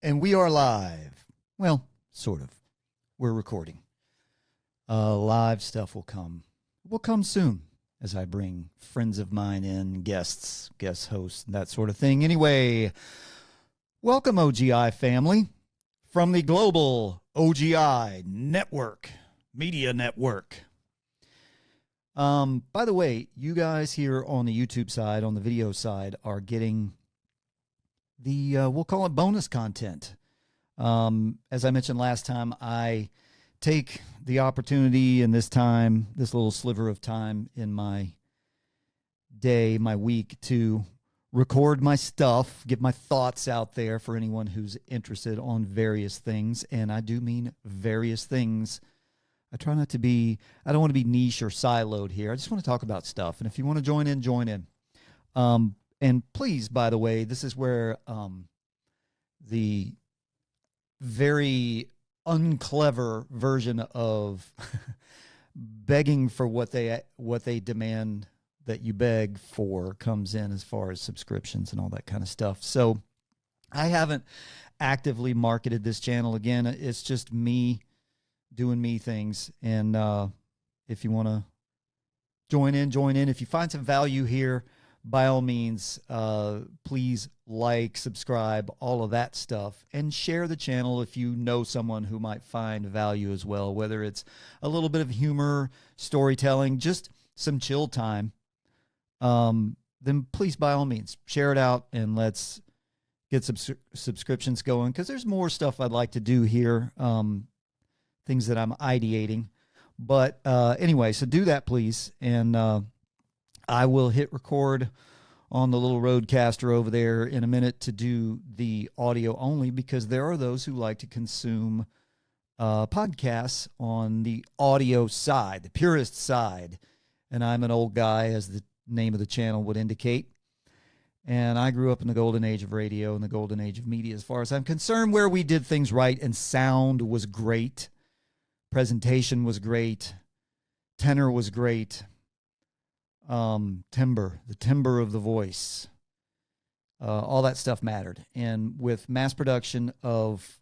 And we are live. Well, sort of. We're recording. Live stuff will come soon as I bring friends of mine in, guest hosts, that sort of thing. Anyway, welcome OGI family from the global OGI network, media network. By the way, you guys here on the YouTube side, on the video side, are getting the, we'll call it bonus content. As I mentioned last time, I take the opportunity in this time, this little sliver of time in my day, my week, to record my stuff, get my thoughts out there for anyone who's interested on various things. And I do mean various things. I try not to be, I don't want to be niche or siloed here. I just want to talk about stuff. And if you want to join in, join in. And please, by the way, this is where the very unclever version of begging for what they demand that you beg for comes in, as far as subscriptions and all that kind of stuff. So I haven't actively marketed this channel. Again, it's just me doing me things. And if you want to join in, join in. If you find some value here, by all means, please like, subscribe, all of that stuff, and share the channel if you know someone who might find value as well, whether it's a little bit of humor, storytelling, just some chill time. Then please, by all means, share it out and let's get some subscriptions going, because there's more stuff I'd like to do here, things that I'm ideating. But anyway, so do that, please. And I will hit record on the little roadcaster over there in a minute to do the audio only, because there are those who like to consume podcasts on the audio side, the purist side. And I'm an old guy, as the name of the channel would indicate. And I grew up in the golden age of radio and the golden age of media, as far as I'm concerned, where we did things right and sound was great. Presentation was great. Tenor was great. The timbre of the voice, all that stuff mattered. And with mass production of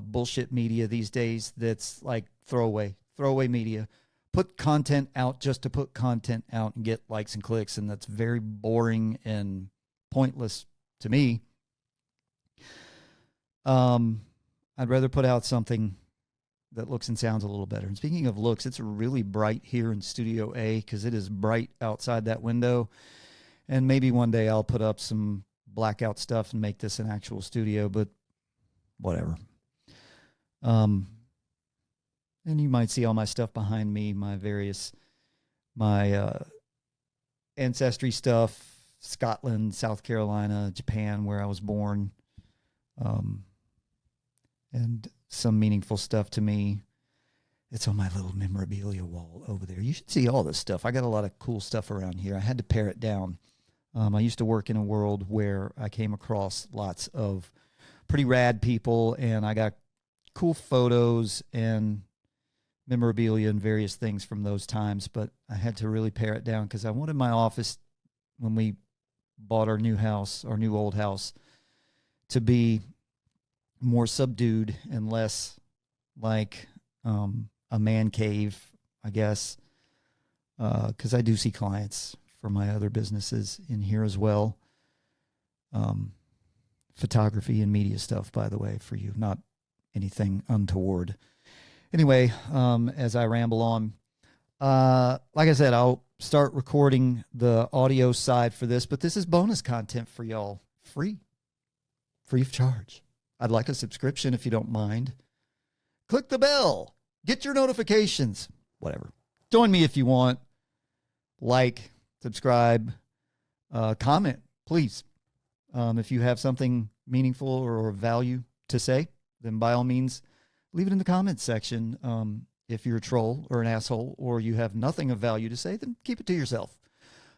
bullshit media these days, that's like throwaway media. Put content out just to put content out and get likes and clicks, and that's very boring and pointless to me. I'd rather put out something that looks and sounds a little better. And speaking of looks, it's really bright here in Studio A, because it is bright outside that window. And maybe one day I'll put up some blackout stuff and make this an actual studio, but whatever. And you might see all my stuff behind me, my ancestry stuff, Scotland, South Carolina, Japan, where I was born. And some meaningful stuff to me. It's on my little memorabilia wall over there. You should see all this stuff. I got a lot of cool stuff around here. I had to pare it down. I used to work in a world where I came across lots of pretty rad people, and I got cool photos and memorabilia and various things from those times, but I had to really pare it down, because I wanted my office, when we bought our new house, our new old house, to be more subdued and less like a man cave, I guess, because I do see clients for my other businesses in here as well. Photography and media stuff, by the way, for you, not anything untoward. Anyway, as I ramble on, like I said, I'll start recording the audio side for this, but this is bonus content for y'all, free of charge. I'd like a subscription if you don't mind. Click the bell. Get your notifications. Whatever. Join me if you want. Like, subscribe, comment, please. If you have something meaningful or of value to say, then by all means, leave it in the comments section. If you're a troll or an asshole, or you have nothing of value to say, then keep it to yourself.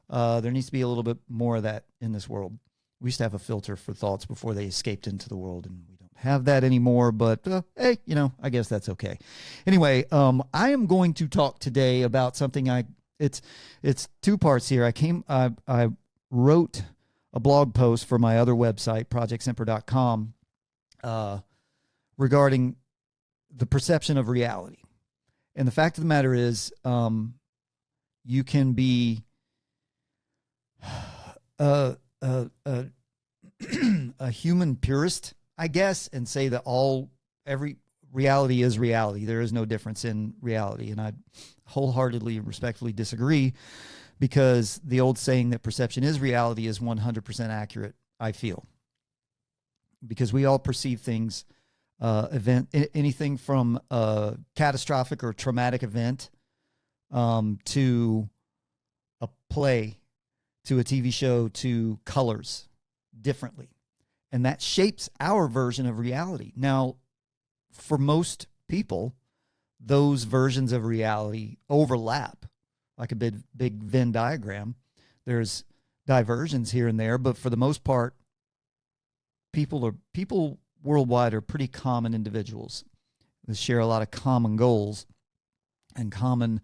There needs to be a little bit more of that in this world. We used to have a filter for thoughts before they escaped into the world, and we don't have that anymore, but hey, I guess that's okay. Anyway, I am going to talk today about something it's two parts here. I wrote a blog post for my other website, projectsemper.com, regarding the perception of reality. And the fact of the matter is, you can be a human purist, I guess, and say that every reality is reality. There is no difference in reality. And I wholeheartedly, respectfully disagree, because the old saying that perception is reality is 100% accurate, I feel. Because we all perceive things, anything from a catastrophic or traumatic event to a play, to a TV show, to colors differently. And that shapes our version of reality. Now, for most people, those versions of reality overlap like a big Venn diagram. There's diversions here and there, but for the most part, people worldwide are pretty common individuals. They share a lot of common goals and common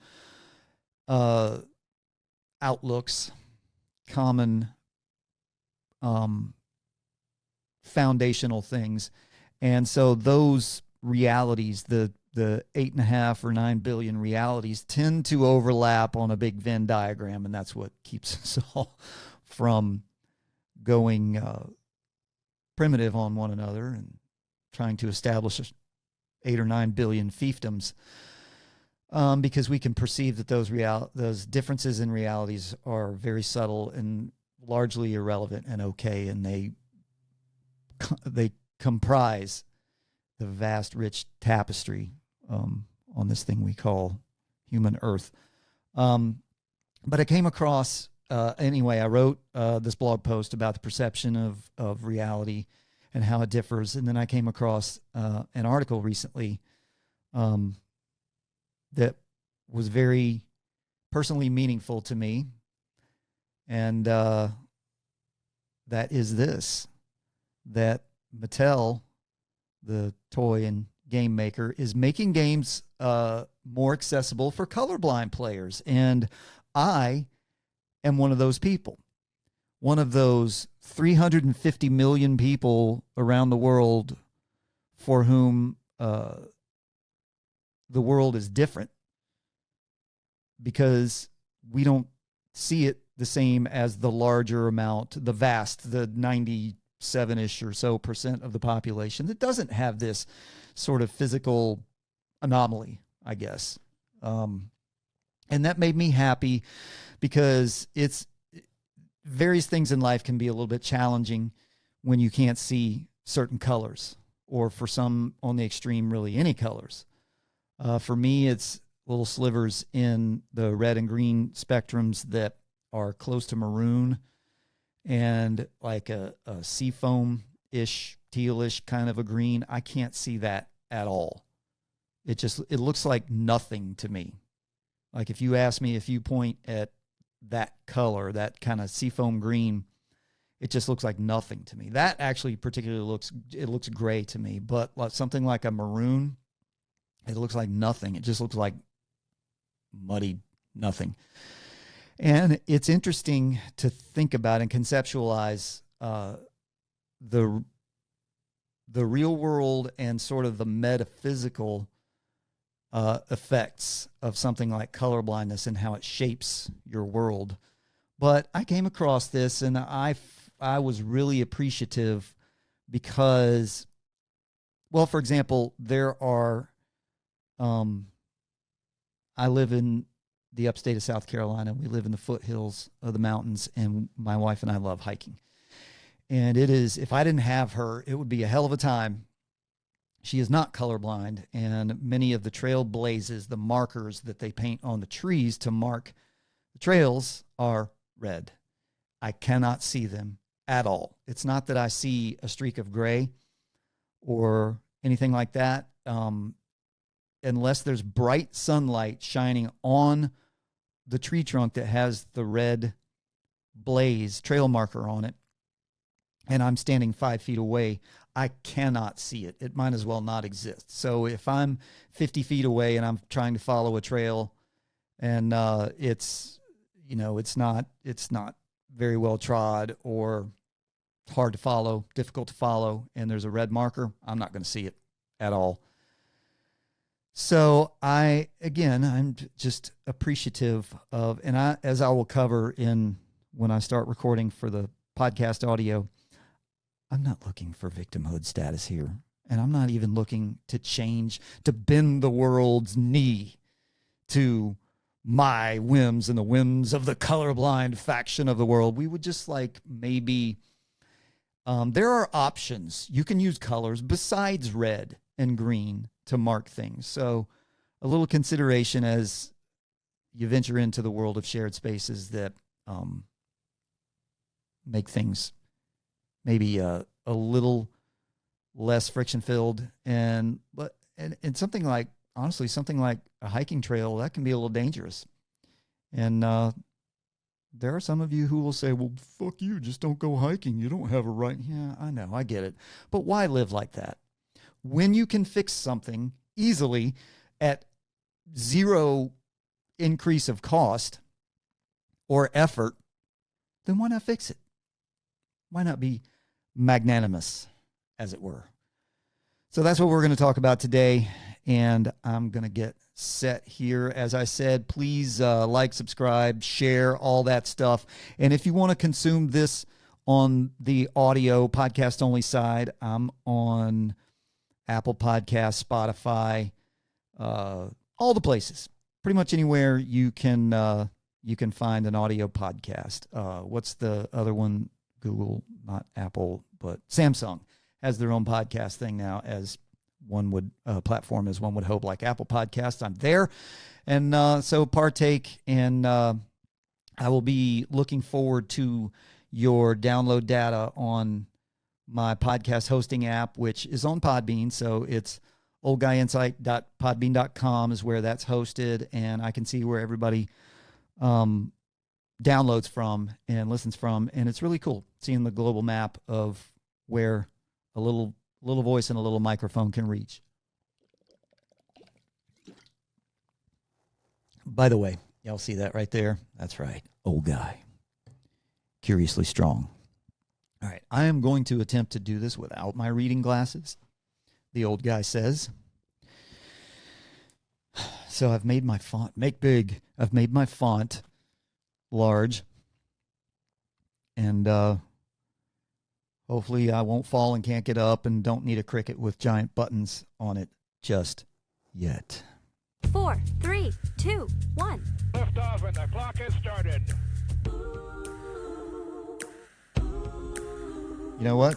outlooks, common foundational things. And so those realities, the 8.5 or 9 billion realities, tend to overlap on a big Venn diagram, and that's what keeps us all from going primitive on one another and trying to establish 8 or 9 billion fiefdoms, because we can perceive that those differences in realities are very subtle and largely irrelevant and okay, and they comprise the vast, rich tapestry on this thing we call human Earth. But I came across, anyway, I wrote this blog post about the perception of reality and how it differs. And then I came across an article recently that was very personally meaningful to me. And that is this, that Mattel, the toy and game maker, is making games more accessible for colorblind players. And I am one of those people, one of those 350 million people around the world for whom the world is different, because we don't see it the same as the larger amount, the 97-ish or so % of the population that doesn't have this sort of physical anomaly, I guess. And that made me happy, because various things in life can be a little bit challenging when you can't see certain colors, or for some on the extreme, really any colors. For me, it's little slivers in the red and green spectrums that are close to maroon, and like a seafoam-ish, tealish kind of a green. I can't see that at all. It looks like nothing to me. Like if you ask me, if you point at that color, that kind of seafoam green, it just looks like nothing to me. That actually particularly looks gray to me. But something like a maroon, it looks like nothing. It just looks like muddy nothing. And it's interesting to think about and conceptualize the real world and sort of the metaphysical effects of something like colorblindness and how it shapes your world. But I came across this, and I was really appreciative because, well, for example, there are, I live in the upstate of South Carolina. We live in the foothills of the mountains, and my wife and I love hiking. And it is, if I didn't have her, it would be a hell of a time. She is not colorblind, and many of the trail blazes, the markers that they paint on the trees to mark the trails, are red. I cannot see them at all. It's not that I see a streak of gray or anything like that, unless there's bright sunlight shining on the tree trunk that has the red blaze trail marker on it, and I'm standing 5 feet away, I cannot see it. It might as well not exist. So if I'm 50 feet away and I'm trying to follow a trail, and it's not very well trod, or it's hard to follow, difficult to follow, and there's a red marker, I'm not going to see it at all. So I'm just appreciative of, and as I will cover when I start recording for the podcast audio, I'm not looking for victimhood status here. And I'm not even looking to bend the world's knee to my whims and the whims of the colorblind faction of the world. We would just like maybe, there are options. You can use colors besides red and green to mark things. So a little consideration as you venture into the world of shared spaces that make things maybe a little less friction filled, and something like, honestly, something like a hiking trail, that can be a little dangerous. And there are some of you who will say, well, fuck you, just don't go hiking. You don't have a right. Yeah, I know, I get it. But why live like that? When you can fix something easily at zero increase of cost or effort, then why not fix it? Why not be magnanimous, as it were? So that's what we're going to talk about today, and I'm going to get set here. As I said, please like, subscribe, share, all that stuff. And if you want to consume this on the audio podcast only side, I'm on Apple Podcasts, Spotify, all the places. Pretty much anywhere you can find an audio podcast. What's the other one? Google, not Apple, but Samsung has their own podcast thing now, as one would platform, as one would hope, like Apple Podcasts. I'm there, and so partake. And I will be looking forward to your download data on my podcast hosting app, which is on Podbean. So it's oldguyinsight.podbean.com is where that's hosted, and I can see where everybody downloads from and listens from, and it's really cool seeing the global map of where a little voice and a little microphone can reach. By the way, y'all see that right there? That's right, old guy, curiously strong. All right, I am going to attempt to do this without my reading glasses, the old guy says. So I've made my font, make big. I've made my font large, and hopefully I won't fall and can't get up and don't need a Cricut with giant buttons on it just yet. 4, 3, 2, 1. Lift off and the clock has started. You know what?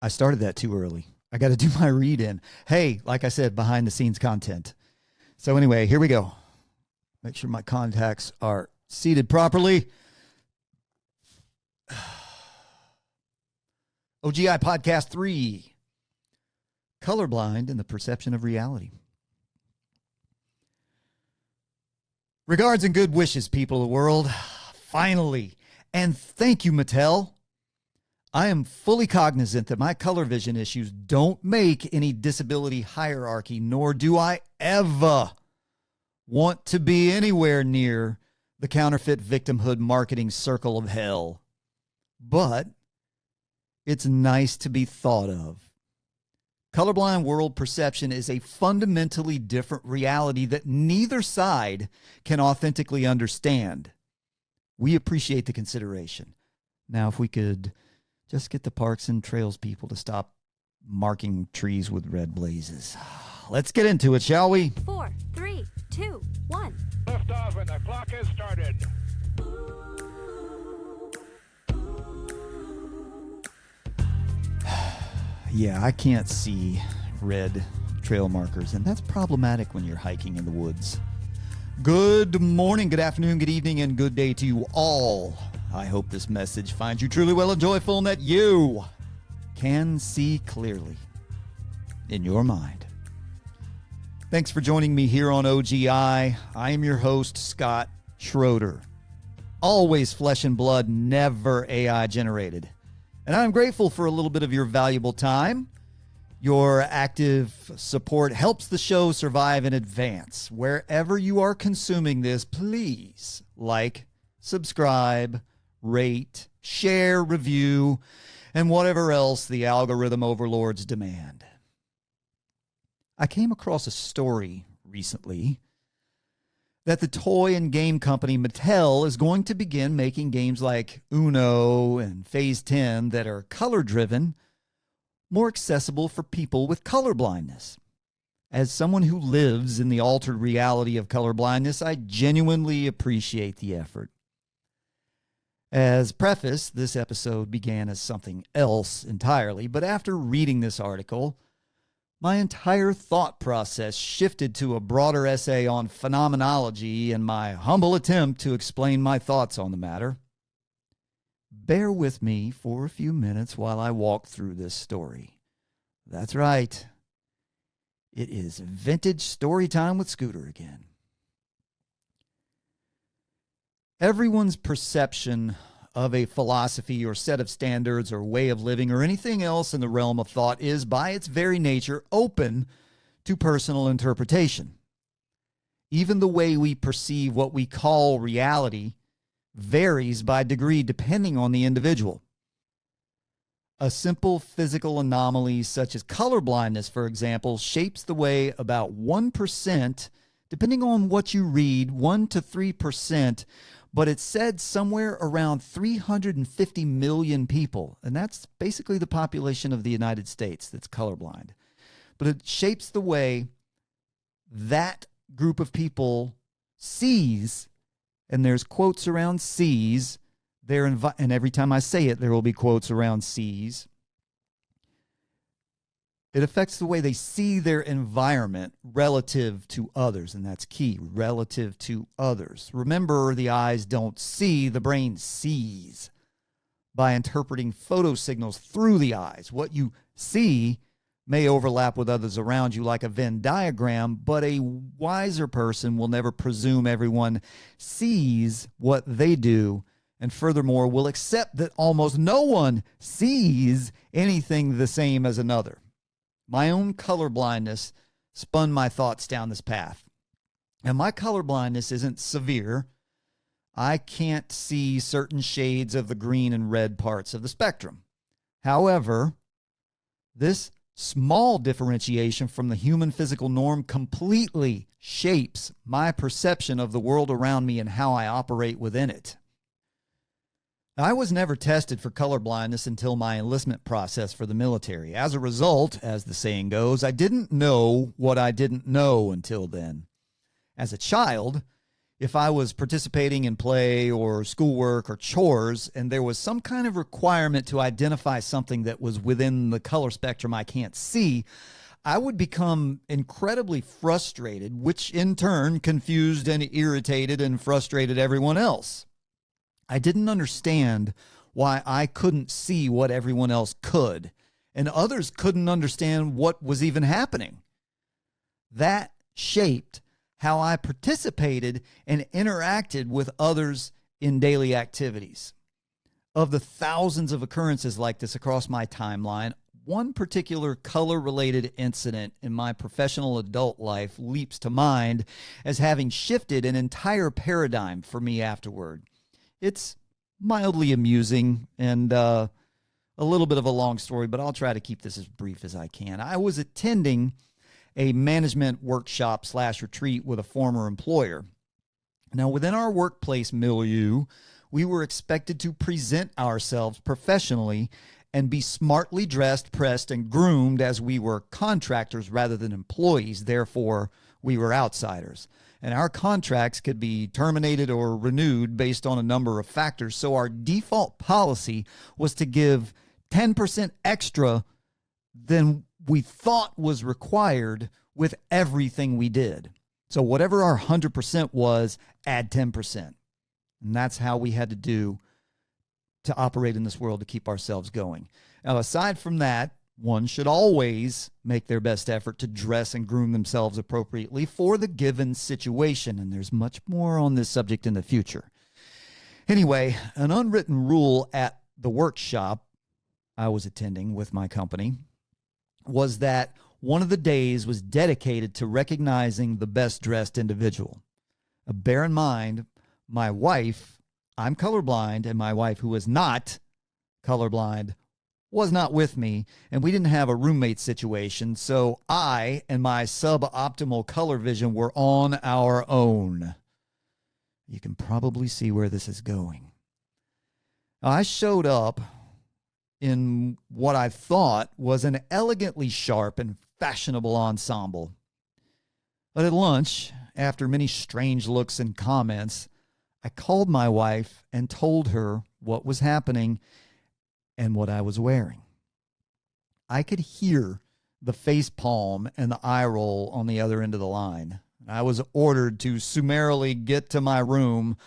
I started that too early. I got to do my read in. Hey, like I said, behind the scenes content. So anyway, here we go. Make sure my contacts are seated properly. OGI Podcast 3, Colorblind and the Perception of Reality. Regards and good wishes, people of the world. Finally, and thank you, Mattel. I am fully cognizant that my color vision issues don't make any disability hierarchy, nor do I ever want to be anywhere near the counterfeit victimhood marketing circle of hell. But it's nice to be thought of. Colorblind world perception is a fundamentally different reality that neither side can authentically understand. We appreciate the consideration. Now, if we could just get the parks and trails people to stop marking trees with red blazes. Let's get into it, shall we? 4, 3, 2, 1. Lift off and the clock has started. Yeah, I can't see red trail markers, and that's problematic when you're hiking in the woods. Good morning, good afternoon, good evening, and good day to you all. I hope this message finds you truly well and joyful, and that you can see clearly in your mind. Thanks for joining me here on OGI. I am your host, Scott Schroeder. Always flesh and blood, never AI generated. And I'm grateful for a little bit of your valuable time. Your active support helps the show survive and advance. Wherever you are consuming this, please like, subscribe, rate, share, review, and whatever else the algorithm overlords demand. I came across a story recently that the toy and game company Mattel is going to begin making games like Uno and Phase 10 that are color-driven more accessible for people with colorblindness. As someone who lives in the altered reality of colorblindness, I genuinely appreciate the effort. As preface, this episode began as something else entirely, but after reading this article, my entire thought process shifted to a broader essay on phenomenology and my humble attempt to explain my thoughts on the matter. Bear with me for a few minutes while I walk through this story. That's right. It is vintage story time with Schroeder again. Everyone's perception of a philosophy or set of standards or way of living or anything else in the realm of thought is, by its very nature, open to personal interpretation. Even the way we perceive what we call reality varies by degree depending on the individual. A simple physical anomaly such as colorblindness, for example, shapes the way about 1%, depending on what you read, 1 to 3%, but it's said somewhere around 350 million people, and that's basically the population of the United States that's colorblind. But it shapes the way that group of people sees, and there's quotes around sees, and every time I say it, there will be quotes around sees. It affects the way they see their environment relative to others, and that's key, relative to others. Remember, the eyes don't see, the brain sees by interpreting photo signals through the eyes. What you see may overlap with others around you like a Venn diagram, but a wiser person will never presume everyone sees what they do, and furthermore will accept that almost no one sees anything the same as another. My own colorblindness spun my thoughts down this path. And my colorblindness isn't severe. I can't see certain shades of the green and red parts of the spectrum. However, this small differentiation from the human physical norm completely shapes my perception of the world around me and how I operate within it. I was never tested for colorblindness until my enlistment process for the military. As a result, as the saying goes, I didn't know what I didn't know until then. As a child, if I was participating in play or schoolwork or chores and there was some kind of requirement to identify something that was within the color spectrum I can't see, I would become incredibly frustrated, which in turn confused and irritated and frustrated everyone else. I didn't understand why I couldn't see what everyone else could, and others couldn't understand what was even happening. That shaped how I participated and interacted with others in daily activities. Of the thousands of occurrences like this across my timeline, one particular color-related incident in my professional adult life leaps to mind as having shifted an entire paradigm for me afterward. It's mildly amusing and a little bit of a long story, but I'll try to keep this as brief as I can. I was attending a management workshop / retreat with a former employer. Now, within our workplace milieu, we were expected to present ourselves professionally and be smartly dressed, pressed, and groomed as we were contractors rather than employees. Therefore, we were outsiders. And our contracts could be terminated or renewed based on a number of factors. So our default policy was to give 10% extra than we thought was required with everything we did. So whatever our 100% was, add 10%. And that's how we had to do to operate in this world to keep ourselves going. Now, aside from that, one should always make their best effort to dress and groom themselves appropriately for the given situation, and there's much more on this subject in the future. Anyway, an unwritten rule at the workshop I was attending with my company was that one of the days was dedicated to recognizing the best-dressed individual. Bear in mind, my wife, I'm colorblind, and my wife, who is not, colorblind, was not with me, and we didn't have a roommate situation, so I and my suboptimal color vision were on our own. You can probably see where this is going. I showed up in what I thought was an elegantly sharp and fashionable ensemble. But at lunch, after many strange looks and comments, I called my wife and told her what was happening and what I was wearing. I could hear the face palm and the eye roll on the other end of the line. I was ordered to summarily get to my room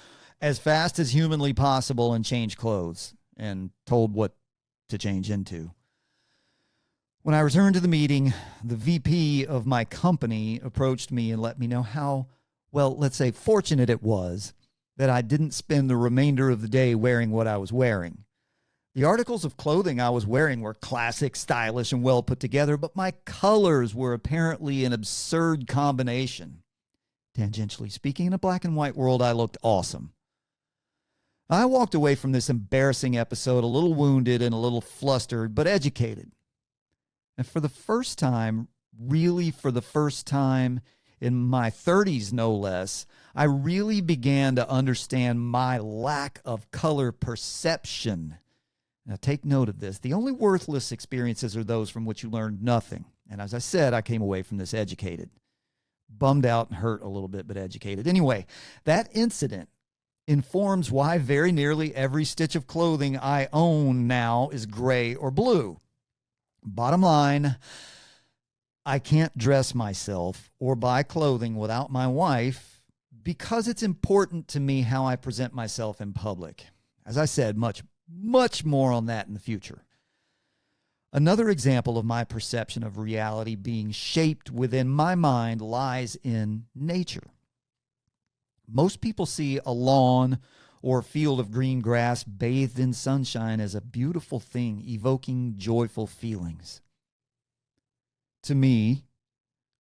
as fast as humanly possible and change clothes, and told what to change into. When I returned to the meeting, the VP of my company approached me and let me know how, well, let's say fortunate it was that I didn't spend the remainder of the day wearing what I was wearing. The articles of clothing I was wearing were classic, stylish, and well put together, but my colors were apparently an absurd combination. Tangentially speaking, in a black and white world, I looked awesome. I walked away from this embarrassing episode a little wounded and a little flustered, but educated. And for the first time, really for the first time in my 30s, no less, I really began to understand my lack of color perception. Now, take note of this. The only worthless experiences are those from which you learned nothing. And as I said, I came away from this educated. Bummed out and hurt a little bit, but educated. Anyway, that incident informs why very nearly every stitch of clothing I own now is gray or blue. Bottom line, I can't dress myself or buy clothing without my wife because it's important to me how I present myself in public. As I said, much more on that in the future. Another example of my perception of reality being shaped within my mind lies in nature. Most people see a lawn or a field of green grass bathed in sunshine as a beautiful thing, evoking joyful feelings. To me,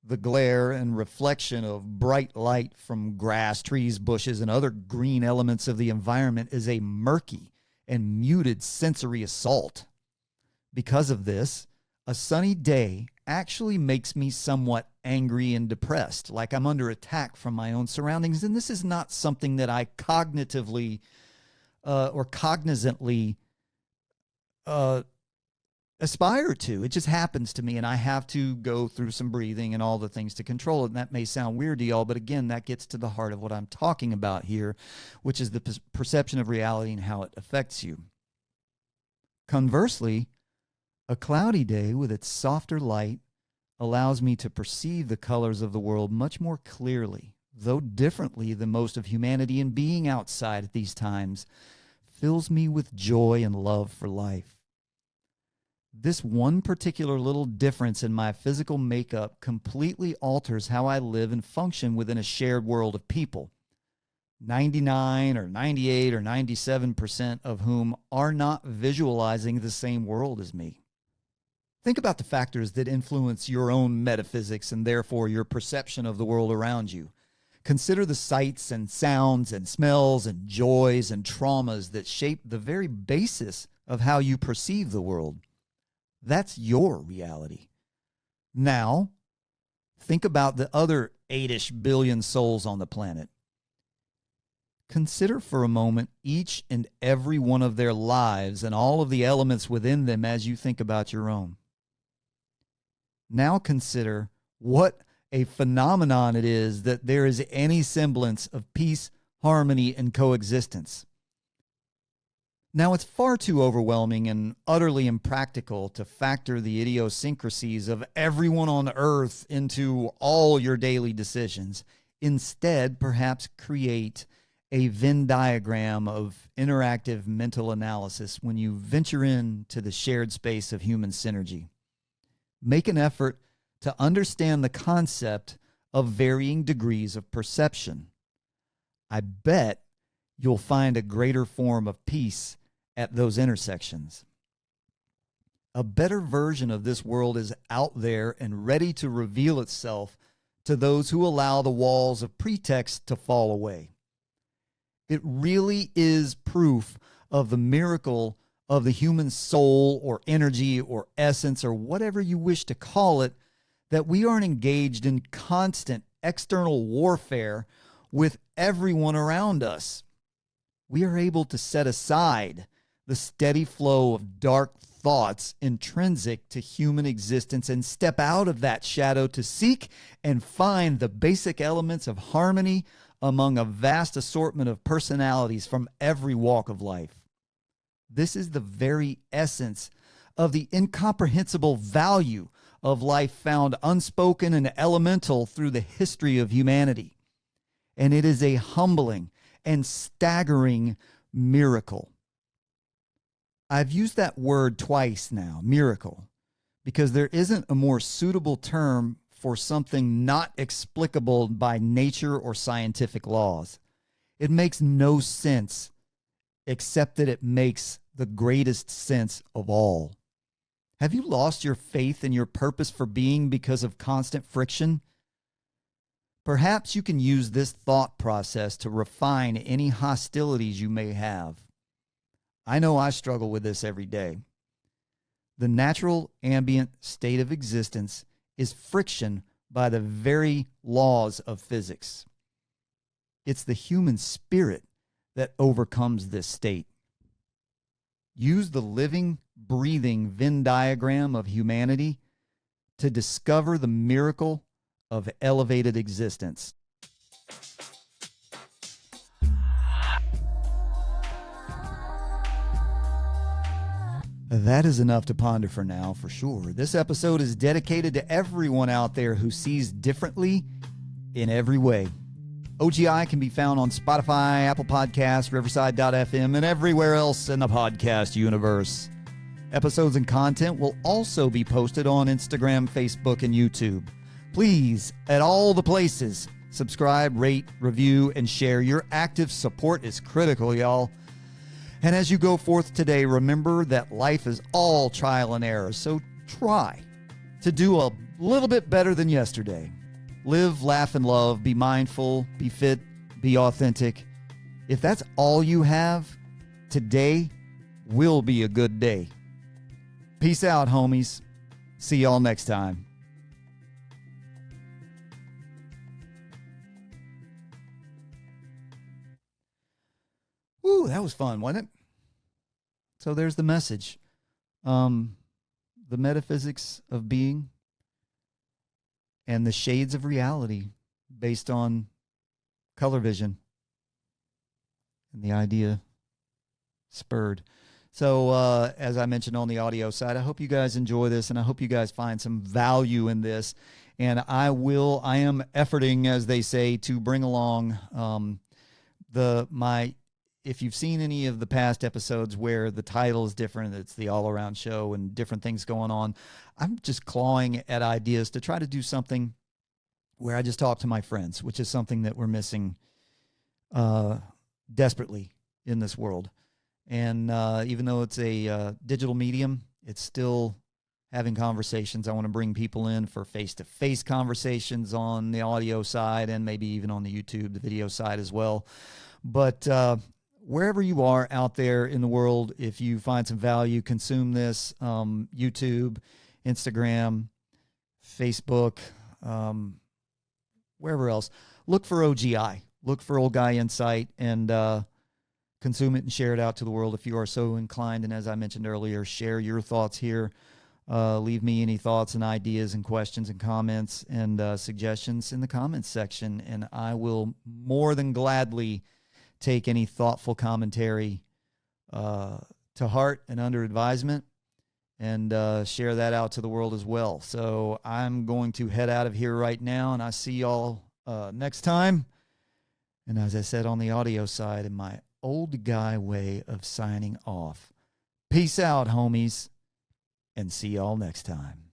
the glare and reflection of bright light from grass, trees, bushes, and other green elements of the environment is a murky and muted sensory assault. Because of this, a sunny day actually makes me somewhat angry and depressed, like I'm under attack from my own surroundings. And this is not something that I cognitively or cognizantly aspire to. It just happens to me, and I have to go through some breathing and all the things to control it. And that may sound weird to y'all, but again, that gets to the heart of what I'm talking about here, which is the perception of reality and how it affects you. Conversely, a cloudy day with its softer light allows me to perceive the colors of the world much more clearly, though differently than most of humanity, and being outside at these times fills me with joy and love for life. This one particular little difference in my physical makeup completely alters how I live and function within a shared world of people, 99 or 98 or 97% of whom are not visualizing the same world as me. Think about the factors that influence your own metaphysics and therefore your perception of the world around you. Consider the sights and sounds and smells and joys and traumas that shape the very basis of how you perceive the world. That's your reality. Now, think about the other 8-ish billion souls on the planet. Consider for a moment each and every one of their lives and all of the elements within them as you think about your own. Now consider what a phenomenon it is that there is any semblance of peace, harmony, and coexistence. Now, it's far too overwhelming and utterly impractical to factor the idiosyncrasies of everyone on earth into all your daily decisions. Instead, perhaps create a Venn diagram of interactive mental analysis when you venture into the shared space of human synergy. Make an effort to understand the concept of varying degrees of perception. I bet you'll find a greater form of peace at those intersections. A better version of this world is out there and ready to reveal itself to those who allow the walls of pretext to fall away. It really is proof of the miracle of the human soul or energy or essence or whatever you wish to call it, that we aren't engaged in constant external warfare with everyone around us. We are able to set aside the steady flow of dark thoughts intrinsic to human existence and step out of that shadow to seek and find the basic elements of harmony among a vast assortment of personalities from every walk of life. This is the very essence of the incomprehensible value of life found unspoken and elemental through the history of humanity. And it is a humbling and staggering miracle. I've used that word twice now, miracle, because there isn't a more suitable term for something not explicable by nature or scientific laws. It makes no sense except that it makes the greatest sense of all. Have you lost your faith in your purpose for being because of constant friction? Perhaps you can use this thought process to refine any hostilities you may have. I know I struggle with this every day. The natural ambient state of existence is friction by the very laws of physics. It's the human spirit that overcomes this state. Use the living, breathing Venn diagram of humanity to discover the miracle of elevated existence. That is enough to ponder for now, for sure. This episode is dedicated to everyone out there who sees differently in every way. OGI can be found on Spotify, Apple Podcasts, Riverside.fm, and everywhere else in the podcast universe. Episodes and content will also be posted on Instagram, Facebook, and YouTube. Please, at all the places, subscribe, rate, review, and share. Your active support is critical, y'all. And as you go forth today, remember that life is all trial and error. So try to do a little bit better than yesterday. Live, laugh, and love. Be mindful, be fit, be authentic. If that's all you have, today will be a good day. Peace out, homies. See y'all next time. Woo, that was fun, wasn't it? So there's the message. The metaphysics of being and the shades of reality based on color vision and the idea spurred. So as I mentioned on the audio side, I hope you guys enjoy this, and I hope you guys find some value in this. And I am efforting, as they say, to bring along if you've seen any of the past episodes where the title is different, it's the all-around show and different things going on, I'm just clawing at ideas to try to do something where I just talk to my friends, which is something that we're missing desperately in this world. And even though it's a digital medium, it's still having conversations. I want to bring people in for face-to-face conversations on the audio side and maybe even on the YouTube, the video side as well. But wherever you are out there in the world, if you find some value, consume this. YouTube, Instagram, Facebook, wherever else. Look for OGI. Look for Old Guy Insight and consume it and share it out to the world if you are so inclined. And as I mentioned earlier, share your thoughts here. Leave me any thoughts and ideas and questions and comments and suggestions in the comments section, and I will more than gladly take any thoughtful commentary to heart and under advisement, and share that out to the world as well. So I'm going to head out of here right now, and I see y'all next time. And as I said on the audio side, in my old guy way of signing off, peace out, homies, and see y'all next time.